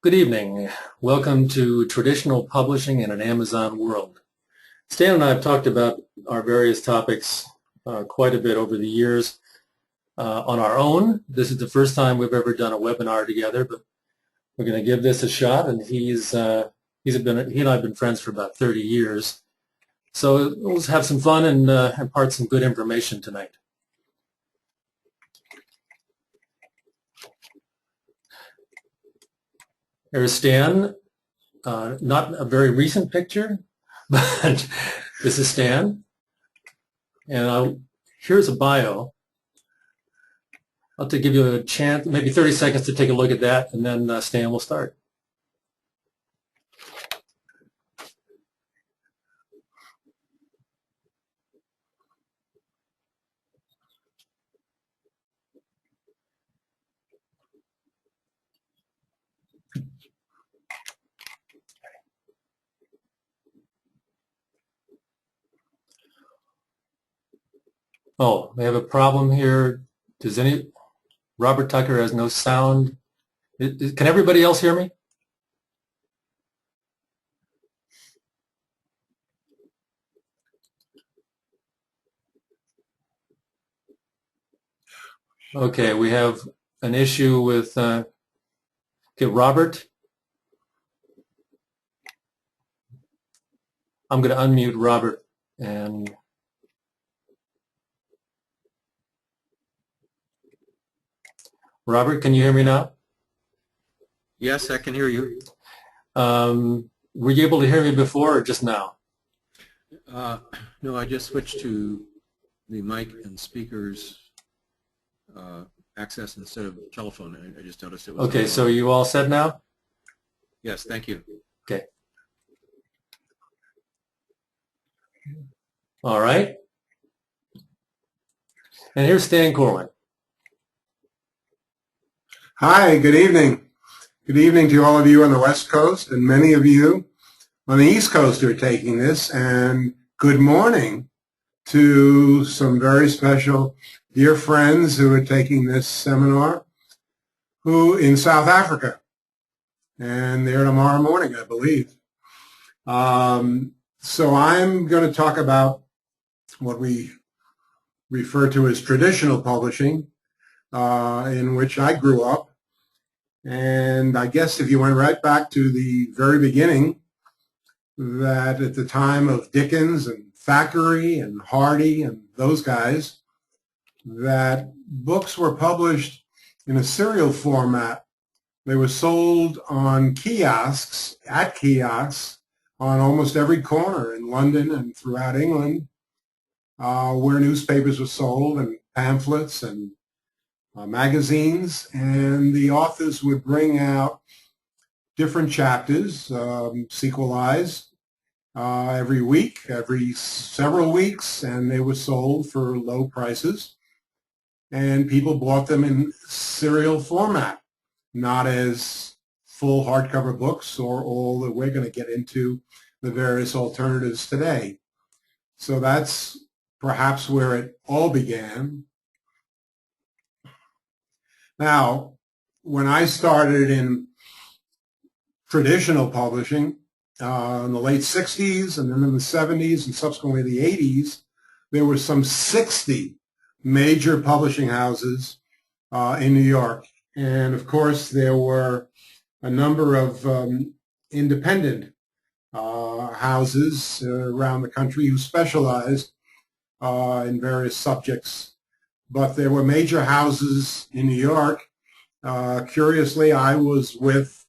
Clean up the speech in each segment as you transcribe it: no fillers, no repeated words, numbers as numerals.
Good evening. Welcome to Traditional Publishing in an Amazon World. Stan and I have talked about our various topics quite a bit over the years on our own. This is the first time we've ever done a webinar together, but we're going to give this a shot. And he and I have been friends for about 30 years. So we'll have some fun and impart some good information tonight. There's Stan, not a very recent picture, but this is Stan. And here's a bio. I'll have to give you a chance, maybe 30 seconds to take a look at that, and then Stan will start. Oh, we have a problem here. Robert Tucker has no sound. Can everybody else hear me? Okay, we have an issue with, okay, Robert. I'm going to unmute Robert and Robert, can you hear me now? Yes, I can hear you. Were you able to hear me before or just now? No, I just switched to the mic and speakers access instead of telephone. I just noticed it was. Okay, so you all set now? Yes, thank you. Okay. All right. And here's Stan Corwin. Hi, good evening. Good evening to all of you on the West Coast and many of you on the East Coast who are taking this, and good morning to some very special dear friends who are taking this seminar in South Africa, and they're tomorrow morning, I believe. So I'm going to talk about what we refer to as traditional publishing, in which I grew up. And I guess if you went right back to the very beginning, that at the time of Dickens and Thackeray and Hardy and those guys, that books were published in a serial format. They were sold on kiosks, on almost every corner in London and throughout England, where newspapers were sold and pamphlets and magazines, and the authors would bring out different chapters, sequelized, every week, every several weeks, and they were sold for low prices, and people bought them in serial format, not as full hardcover books or all that we're going to get into the various alternatives today. So that's perhaps where it all began. Now, when I started in traditional publishing in the late 60s and then in the 70s and subsequently the 80s, there were some 60 major publishing houses in New York. And of course, there were a number of independent houses around the country who specialized in various subjects. But there were major houses in New York. Curiously, I was with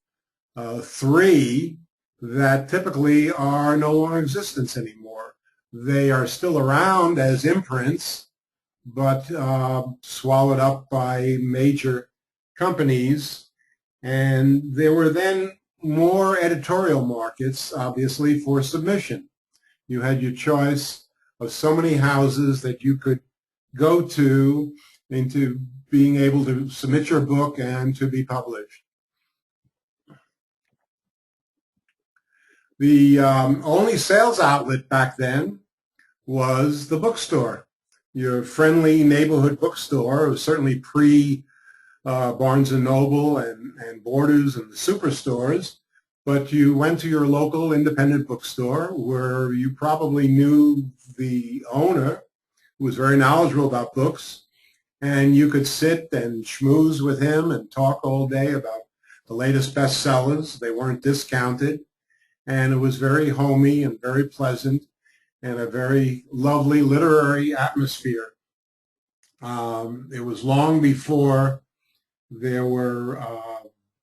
three that typically are no longer in existence anymore. They are still around as imprints, but swallowed up by major companies. And there were then more editorial markets, obviously, for submission. You had your choice of so many houses that you could go to into being able to submit your book and to be published. The only sales outlet back then was the bookstore, your friendly neighborhood bookstore. It was certainly pre Barnes & Noble and Borders and the superstores, but you went to your local independent bookstore where you probably knew the owner, who was very knowledgeable about books, and you could sit and schmooze with him and talk all day about the latest bestsellers. They weren't discounted, and it was very homey and very pleasant and a very lovely literary atmosphere. It was long before there were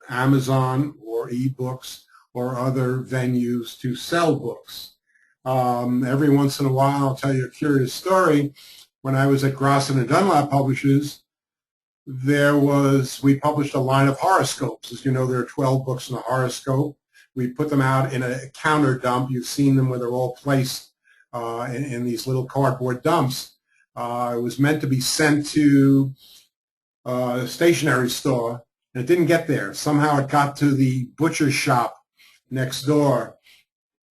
Amazon or e-books or other venues to sell books. Every once in a while, I'll tell you a curious story. When I was at Grosson and Dunlap Publishers, we published a line of horoscopes. As you know, there are 12 books in a horoscope. We put them out in a counter dump. You've seen them where they're all placed in these little cardboard dumps. It was meant to be sent to a stationery store, and it didn't get there. Somehow it got to the butcher shop next door,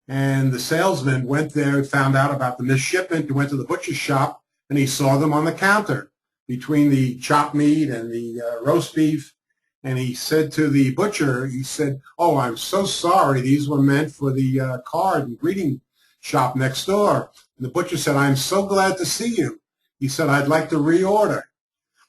and the salesman went there and found out about the missed shipment, went to the butcher shop, and he saw them on the counter between the chopped meat and the roast beef. And he said to the butcher, he said, "Oh, I'm so sorry. These were meant for the card and greeting shop next door." And the butcher said, "I'm so glad to see you." He said, "I'd like to reorder."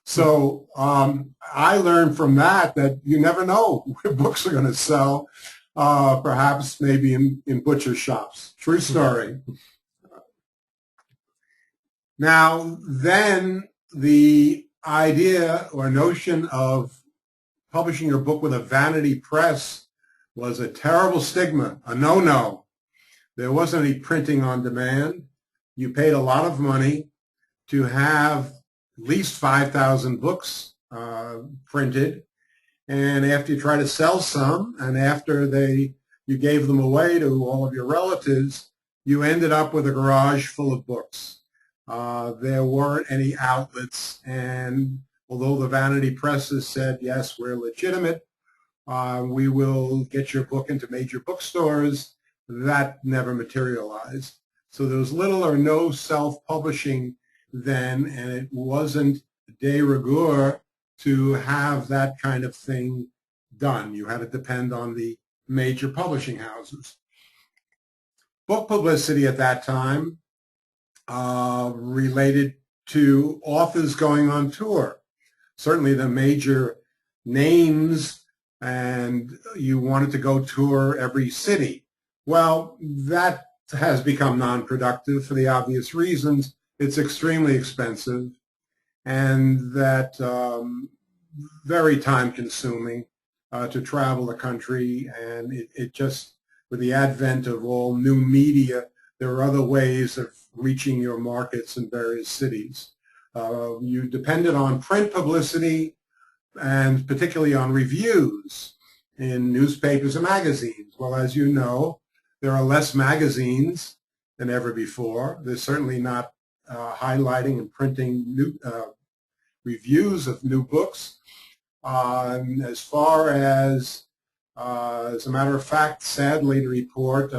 So I learned from that you never know where books are going to sell, perhaps maybe in butcher shops. True story. Now, then the idea or notion of publishing your book with a vanity press was a terrible stigma, a no-no. There wasn't any printing on demand. You paid a lot of money to have at least 5,000 books printed, and after you try to sell some, and after you gave them away to all of your relatives, you ended up with a garage full of books. There weren't any outlets, and although the vanity presses said, yes, we're legitimate, we will get your book into major bookstores, that never materialized. So there was little or no self-publishing then, and it wasn't de rigueur to have that kind of thing done. You had to depend on the major publishing houses. Book publicity at that time related to authors going on tour. Certainly the major names, and you wanted to go tour every city. Well, that has become non-productive for the obvious reasons. It's extremely expensive, and that very time-consuming to travel the country, and it just, with the advent of all new media, there are other ways of reaching your markets in various cities. You depended on print publicity, and particularly on reviews in newspapers and magazines. Well, as you know, there are less magazines than ever before. There's certainly not highlighting and printing new reviews of new books. As far as a matter of fact, sadly to report,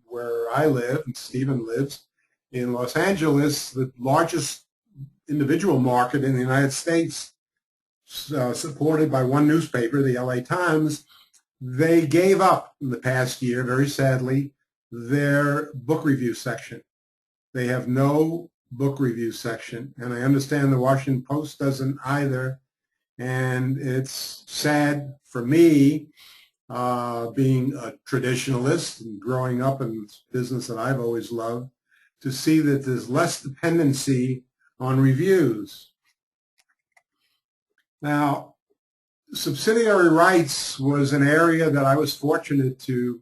where I live, and Stephen lives, in Los Angeles, the largest individual market in the United States, supported by one newspaper, the LA Times, they gave up in the past year, very sadly, their book review section. They have no book review section, and I understand the Washington Post doesn't either, and it's sad for me, being a traditionalist and growing up in this business that I've always loved, to see that there's less dependency on reviews. Now, subsidiary rights was an area that I was fortunate to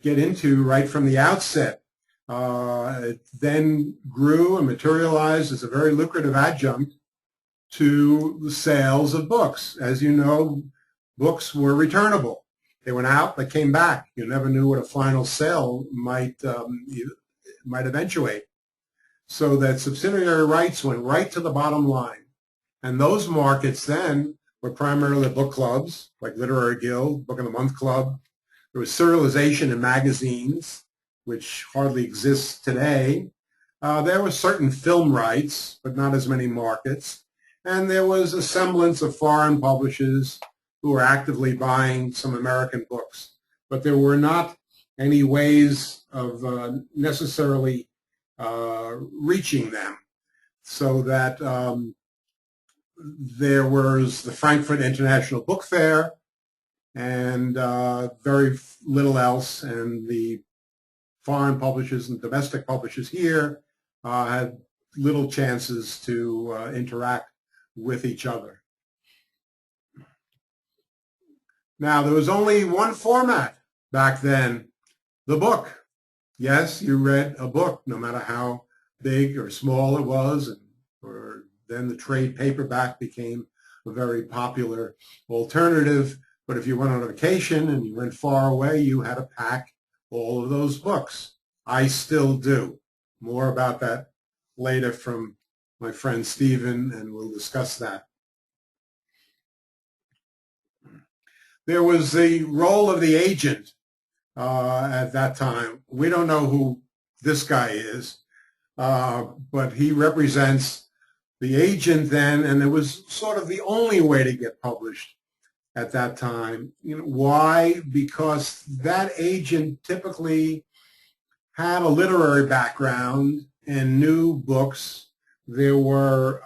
get into right from the outset. It then grew and materialized as a very lucrative adjunct to the sales of books. As you know, books were returnable. They went out, they came back. You never knew what a final sale might eventuate. So that subsidiary rights went right to the bottom line. And those markets then were primarily book clubs, like Literary Guild, Book of the Month Club. There was serialization in magazines, which hardly exists today. There were certain film rights, but not as many markets. and there was a semblance of foreign publishers who were actively buying some American books. But there were not any ways of necessarily reaching them, so that there was the Frankfurt International Book Fair and very little else, and the foreign publishers and domestic publishers here had little chances to interact with each other. Now, there was only one format back then, the book. Yes, you read a book, no matter how big or small it was, or then the trade paperback became a very popular alternative. But if you went on a vacation and you went far away, you had to pack all of those books. I still do. More about that later from my friend Stephen, and we'll discuss that. There was the role of the agent at that time. We don't know who this guy is, but he represents the agent then, and it was sort of the only way to get published at that time. You know, why? Because that agent typically had a literary background and knew books. There were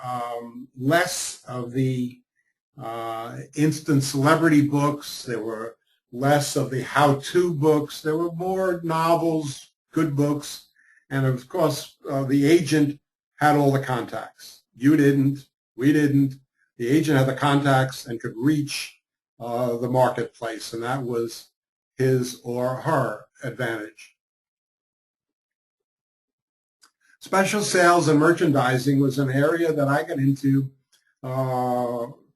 less of the instant celebrity books. There were less of the how-to books. There were more novels, good books, and of course the agent had all the contacts. You didn't, we didn't. The agent had the contacts and could reach the marketplace, and that was his or her advantage. Special sales and merchandising was an area that I got into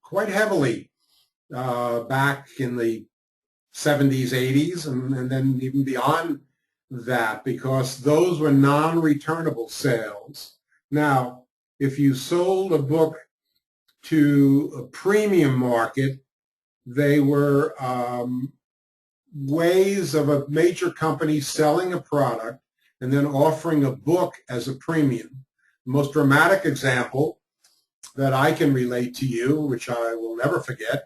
quite heavily back in the 70s, 80s, and then even beyond that, because those were non-returnable sales. Now, if you sold a book to a premium market, they were ways of a major company selling a product and then offering a book as a premium. The most dramatic example that I can relate to you, which I will never forget,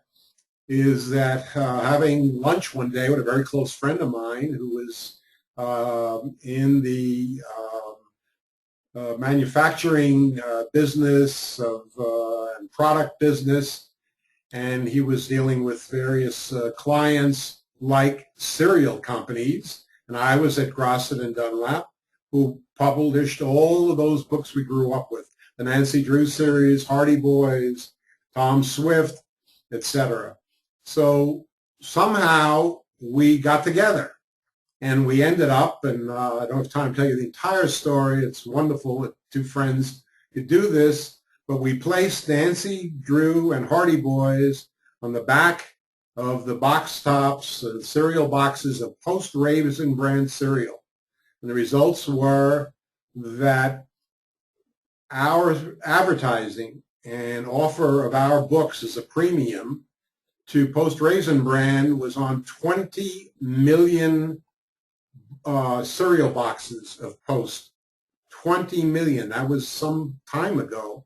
is that having lunch one day with a very close friend of mine who was in the manufacturing business and product business, and he was dealing with various clients like cereal companies, and I was at Grosset and Dunlap, who published all of those books we grew up with, the Nancy Drew series, Hardy Boys, Tom Swift, etc. So somehow we got together, and we ended up, and I don't have time to tell you the entire story. It's wonderful that two friends could do this, but we placed Nancy Drew and Hardy Boys on the back of the box tops, cereal boxes of post-Raisin brand cereal. And the results were that our advertising and offer of our books as a premium to post-Raisin brand was on 20 million cereal boxes of Post. 20 million. That was some time ago.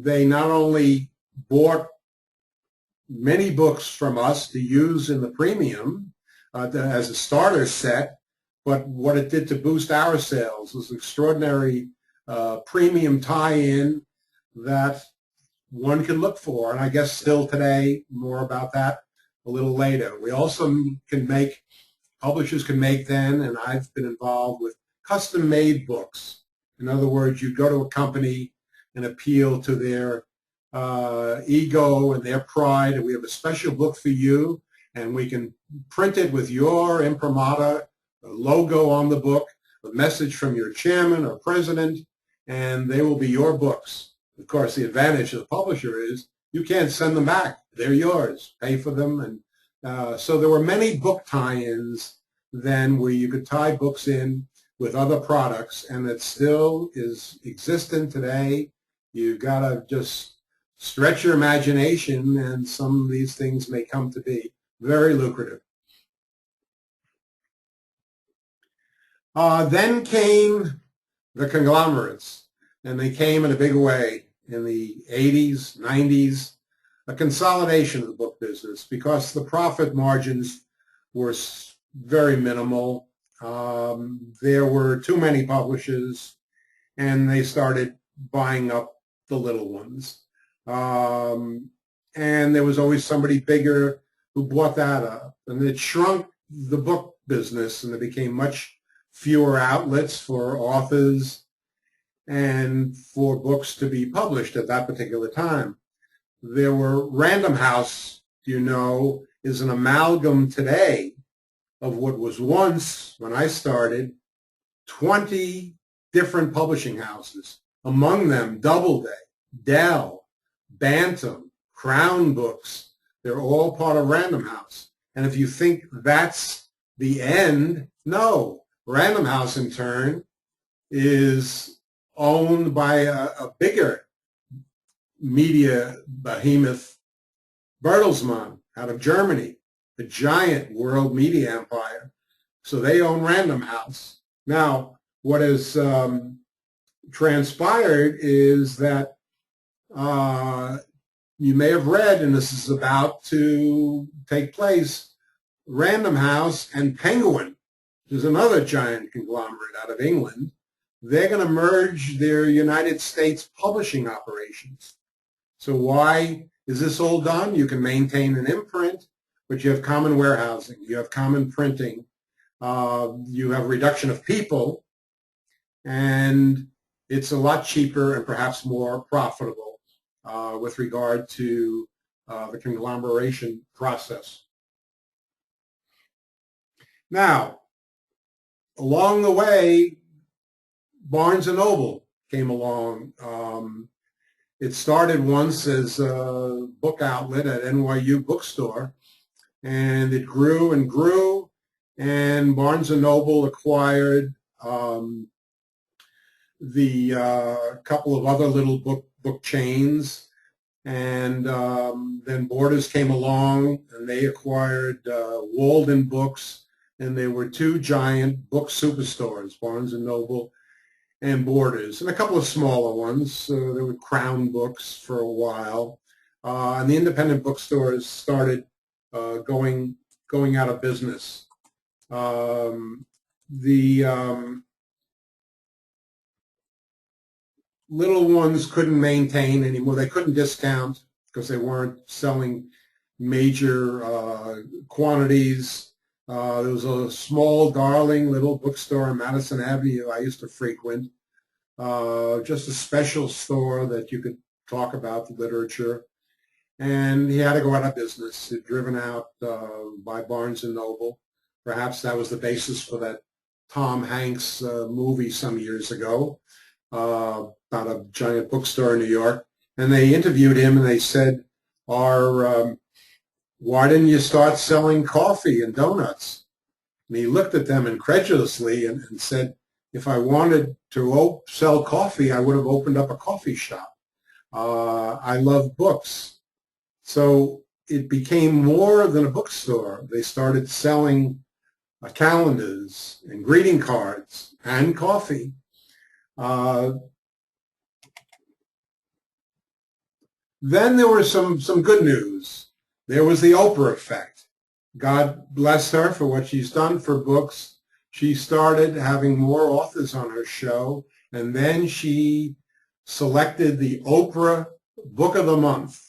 They not only bought many books from us to use in the premium as a starter set, but what it did to boost our sales was an extraordinary premium tie-in that one can look for, and I guess still today, more about that a little later. We also can make, publishers can make then, and I've been involved with custom-made books. In other words, you go to a company and appeal to their ego and their pride, and we have a special book for you, and we can print it with your imprimatur, a logo on the book, a message from your chairman or president, and they will be your books. Of course, the advantage of the publisher is you can't send them back. They're yours. Pay for them. And so there were many book tie-ins then where you could tie books in with other products, and it still is existent today. You've got to just stretch your imagination, and some of these things may come to be very lucrative. Then came the conglomerates, and they came in a big way. in the 80s, 90s, a consolidation of the book business because the profit margins were very minimal. There were too many publishers, and they started buying up the little ones. And there was always somebody bigger who bought that up. And it shrunk the book business, and there became much fewer outlets for authors and for books to be published at that particular time. There were Random House, is an amalgam today of what was once, when I started, 20 different publishing houses. Among them, Doubleday, Dell, Bantam, Crown Books. They're all part of Random House. And if you think that's the end, no. Random House, in turn, is owned by a bigger media behemoth, Bertelsmann, out of Germany, a giant world media empire. So they own Random House. Now, what has transpired is that you may have read, and this is about to take place, Random House and Penguin, which is another giant conglomerate out of England. They're going to merge their United States publishing operations. So why is this all done? You can maintain an imprint, but you have common warehousing, you have common printing, you have reduction of people, and it's a lot cheaper and perhaps more profitable with regard to the conglomeration process. Now, along the way, Barnes & Noble came along. It started once as a book outlet at NYU Bookstore, and it grew and grew, and Barnes & Noble acquired the couple of other little book chains, and then Borders came along, and they acquired Walden Books, and there were two giant book superstores, Barnes & Noble and Borders, and a couple of smaller ones. There were Crown Books for a while, and the independent bookstores started going out of business. The little ones couldn't maintain anymore. They couldn't discount because they weren't selling major quantities. There was a small, darling little bookstore on Madison Avenue I used to frequent, just a special store that you could talk about the literature. And he had to go out of business, driven out by Barnes & Noble. Perhaps that was the basis for that Tom Hanks movie some years ago about a giant bookstore in New York. And they interviewed him, and they said, why didn't you start selling coffee and donuts? And he looked at them incredulously and said, if I wanted to sell coffee, I would have opened up a coffee shop. I love books. So it became more than a bookstore. They started selling calendars and greeting cards and coffee. Then there was some good news. There was the Oprah effect. God bless her for what she's done for books. She started having more authors on her show, and then she selected the Oprah Book of the Month.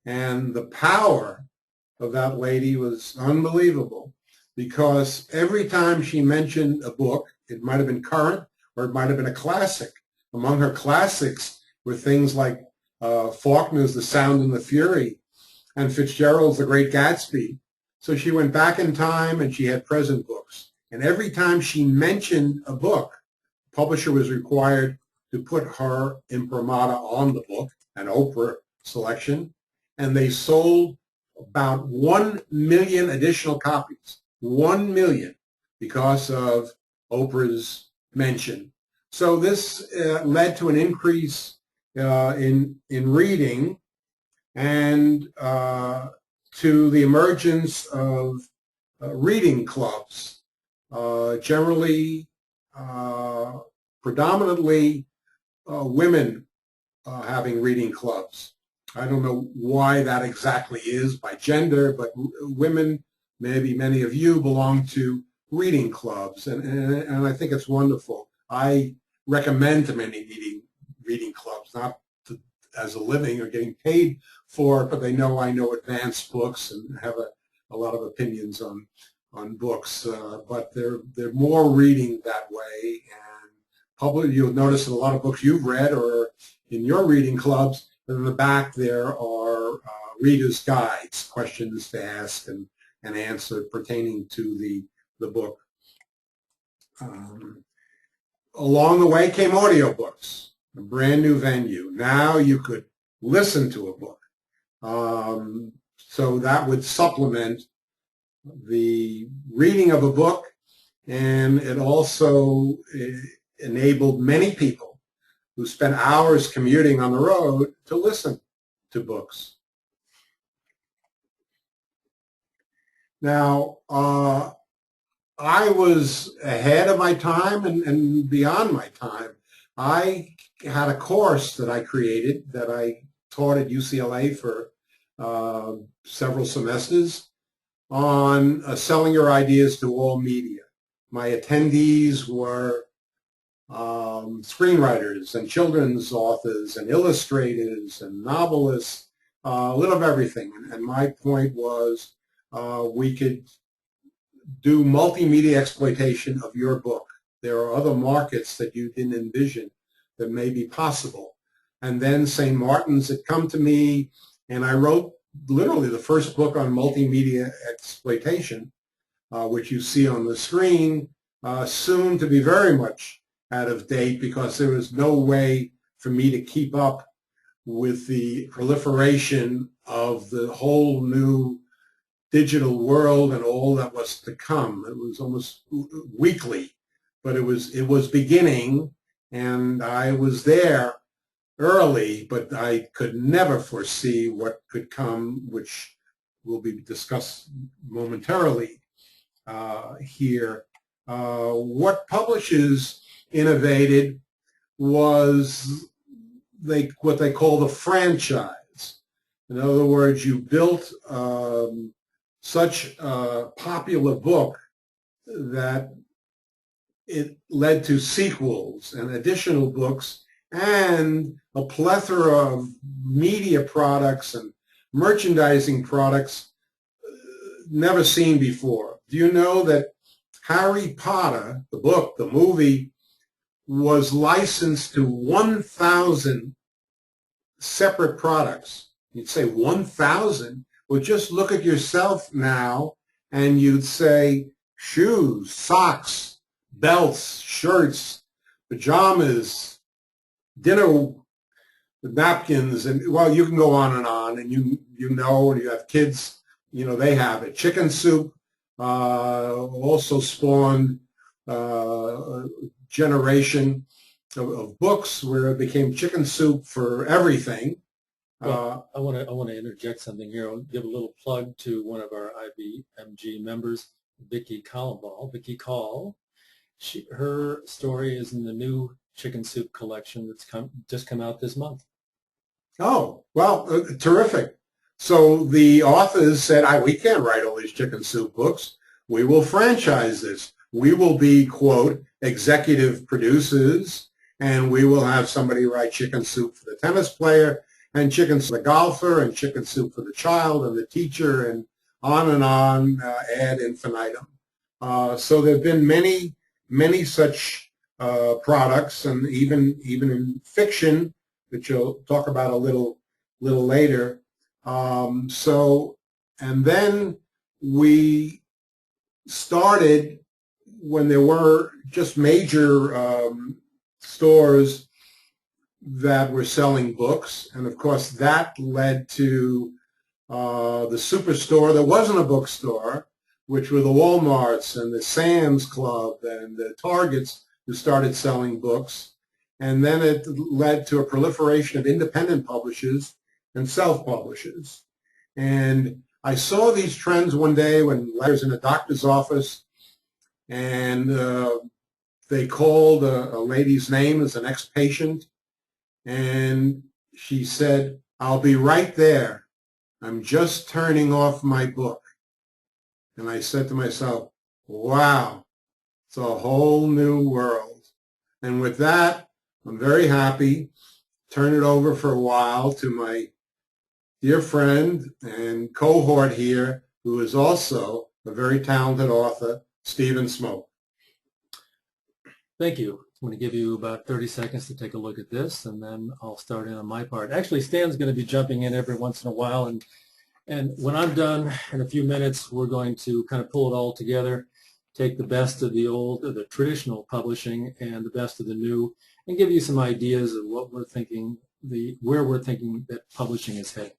And the power of that lady was unbelievable, because every time she mentioned a book, it might have been current or it might have been a classic. Among her classics were things like Faulkner's The Sound and the Fury and Fitzgerald's The Great Gatsby. So she went back in time and she had present books. And every time she mentioned a book, the publisher was required to put her imprimatur on the book, an Oprah selection, and they sold about 1 million additional copies, 1 million, because of Oprah's mention. So this led to an increase in reading and to the emergence of reading clubs, generally predominantly women having reading clubs. I don't know why that exactly is by gender, but women, maybe many of you, belong to reading clubs, and I think it's wonderful. I recommend to many reading clubs, not as a living or getting paid for it, but they know I know advanced books and have a lot of opinions on books. But they're more reading that way, and you'll notice in a lot of books you've read or in your reading clubs, that in the back there are readers' guides, questions to ask and answer pertaining to the book. Along the way came audiobooks, a brand new venue. Now you could listen to a book. So that would supplement the reading of a book, and it also enabled many people who spent hours commuting on the road to listen to books. Now, I was ahead of my time and beyond my time. I had a course that I created that I taught at UCLA for several semesters on selling your ideas to all media. My attendees were screenwriters and children's authors and illustrators and novelists, a little of everything. And my point was we could do multimedia exploitation of your book. There are other markets that you didn't envision that may be possible. And then St. Martin's had come to me, and I wrote literally the first book on multimedia exploitation, which you see on the screen, soon to be very much out of date because there was no way for me to keep up with the proliferation of the whole new digital world and all that was to come. It was almost weekly, but it was beginning, and I was there early, but I could never foresee what could come, which will be discussed momentarily here. What publishers innovated was what they call the franchise. In other words, you built such a popular book that it led to sequels and additional books and a plethora of media products and merchandising products never seen before. Do you know that Harry Potter, the book, the movie, was licensed to 1,000 separate products? You'd say 1,000? Well, just look at yourself now, and you'd say shoes, socks, belts, shirts, pajamas, dinner napkins, and well, you can go on, and you know, and you have kids, you know, they have it. Chicken soup also spawned a generation of books where it became chicken soup for everything. Well, I want to interject something here. I'll give a little plug to one of our IBMG members, Vicki Callamball. Vicki Call. Her story is in the new chicken soup collection that's just come out this month. Oh, well, terrific. So the authors said, we can't write all these chicken soup books. We will franchise this. We will be, quote, executive producers, and we will have somebody write chicken soup for the tennis player, and chicken soup for the golfer, and chicken soup for the child and the teacher, and on ad infinitum. So there have been many such products, and even in fiction, which you'll talk about a little later. And then we started when there were just major stores that were selling books, and of course that led to the superstore that wasn't a bookstore, which were the Walmarts and the Sam's Club and the Targets who started selling books. And then it led to a proliferation of independent publishers and self-publishers. And I saw these trends one day when I was in a doctor's office, and they called a lady's name as an ex-patient, and she said, "I'll be right there. I'm just turning off my book." And I said to myself, wow, it's a whole new world. And with that, I'm very happy. Turn it over for a while to my dear friend and cohort here, who is also a very talented author, Stephen Smoke. Thank you. I'm going to give you about 30 seconds to take a look at this, and then I'll start in on my part. Actually, Stan's going to be jumping in every once in a while, and when I'm done in a few minutes, we're going to kind of pull it all together, take the best of the old, or the traditional publishing, and the best of the new, and give you some ideas of what we're thinking, where we're thinking that publishing is headed.